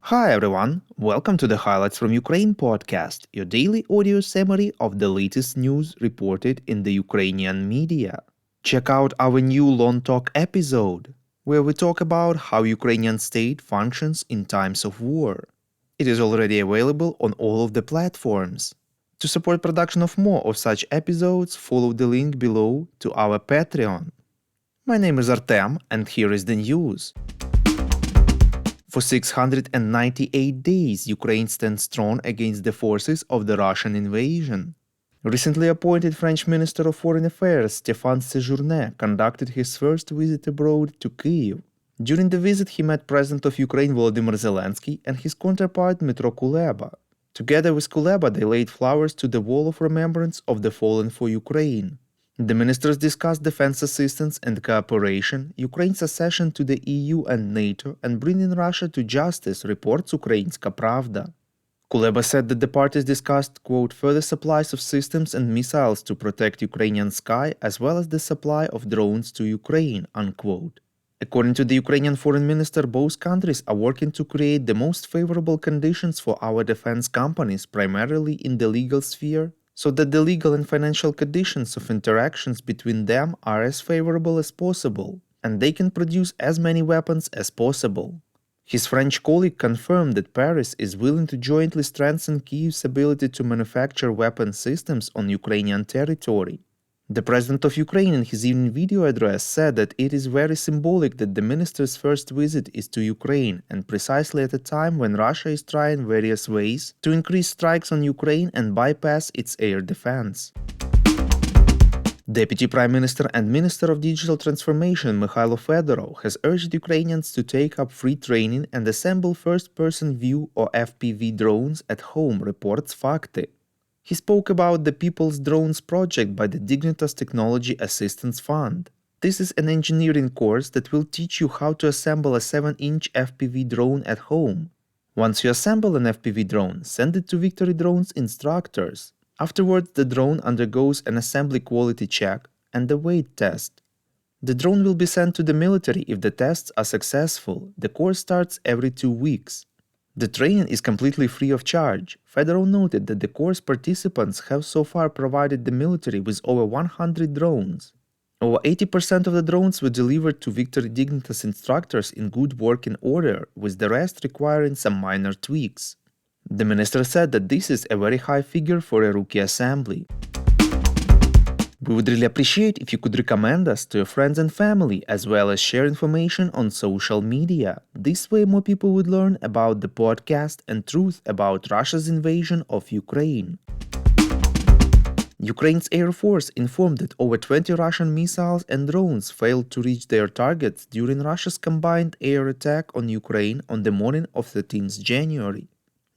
Hi everyone, welcome to the Highlights from Ukraine podcast, your daily audio summary of the latest news reported in the Ukrainian media. Check out our new Long Talk episode, where we talk about how Ukrainian state functions in times of war. It is already available on all of the platforms. To support production of more of such episodes, follow the link below to our Patreon. My name is Artem, and here is the news. For 698 days, Ukraine stands strong against the forces of the Russian invasion. Recently appointed French Minister of Foreign Affairs Stéphane Séjourné conducted his first visit abroad to Kyiv. During the visit, he met President of Ukraine Volodymyr Zelensky and his counterpart Dmytro Kuleba. Together with Kuleba, they laid flowers to the Wall of Remembrance of the Fallen for Ukraine. The ministers discussed defense assistance and cooperation, Ukraine's accession to the EU and NATO, and bringing Russia to justice, reports Ukrainska Pravda. Kuleba said that the parties discussed, quote, further supplies of systems and missiles to protect Ukrainian sky, as well as the supply of drones to Ukraine, unquote. According to the Ukrainian foreign minister, both countries are working to create the most favorable conditions for our defense companies, primarily in the legal sphere, so that the legal and financial conditions of interactions between them are as favorable as possible, and they can produce as many weapons as possible. His French colleague confirmed that Paris is willing to jointly strengthen Kyiv's ability to manufacture weapon systems on Ukrainian territory. The president of Ukraine in his evening video address said that it is very symbolic that the minister's first visit is to Ukraine, and precisely at a time when Russia is trying various ways to increase strikes on Ukraine and bypass its air defense. Deputy Prime Minister and Minister of Digital Transformation Mikhailo Fedorov has urged Ukrainians to take up free training and assemble first-person view or FPV drones at home, reports Fakty. He spoke about the People's Drones project by the Dignitas Technology Assistance Fund. This is an engineering course that will teach you how to assemble a 7-inch FPV drone at home. Once you assemble an FPV drone, send it to Victory Drones instructors. Afterwards, the drone undergoes an assembly quality check and a weight test. The drone will be sent to the military if the tests are successful. The course starts every 2 weeks. The training is completely free of charge. Fedorov noted that the course participants have so far provided the military with over 100 drones. Over 80% of the drones were delivered to Victory Dignitas instructors in good working order, with the rest requiring some minor tweaks. The minister said that this is a very high figure for a rookie assembly. We would really appreciate if you could recommend us to your friends and family, as well as share information on social media. This way more people would learn about the podcast and truth about Russia's invasion of Ukraine. Ukraine's Air Force informed that over 20 Russian missiles and drones failed to reach their targets during Russia's combined air attack on Ukraine on the morning of 13th January.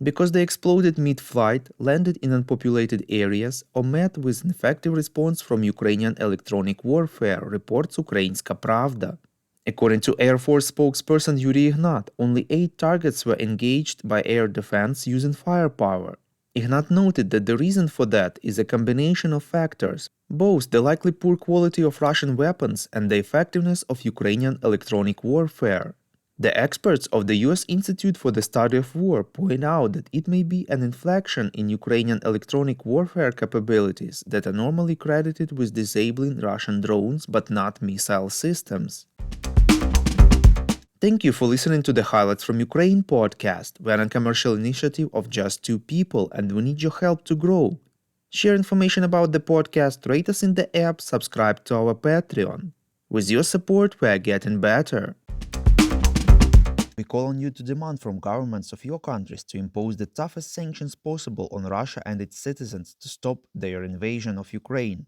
Because they exploded mid-flight, landed in unpopulated areas, or met with an effective response from Ukrainian electronic warfare, reports Ukrainska Pravda. According to Air Force spokesperson Yuri Ignat, only 8 targets were engaged by air defense using firepower. Ignat noted that the reason for that is a combination of factors, both the likely poor quality of Russian weapons and the effectiveness of Ukrainian electronic warfare. The experts of the US Institute for the Study of War point out that it may be an inflection in Ukrainian electronic warfare capabilities that are normally credited with disabling Russian drones but not missile systems. Thank you for listening to the Highlights from Ukraine podcast. We're a commercial initiative of just 2 people and we need your help to grow. Share information about the podcast, rate us in the app, subscribe to our Patreon. With your support, we are getting better. We call on you to demand from governments of your countries to impose the toughest sanctions possible on Russia and its citizens to stop their invasion of Ukraine.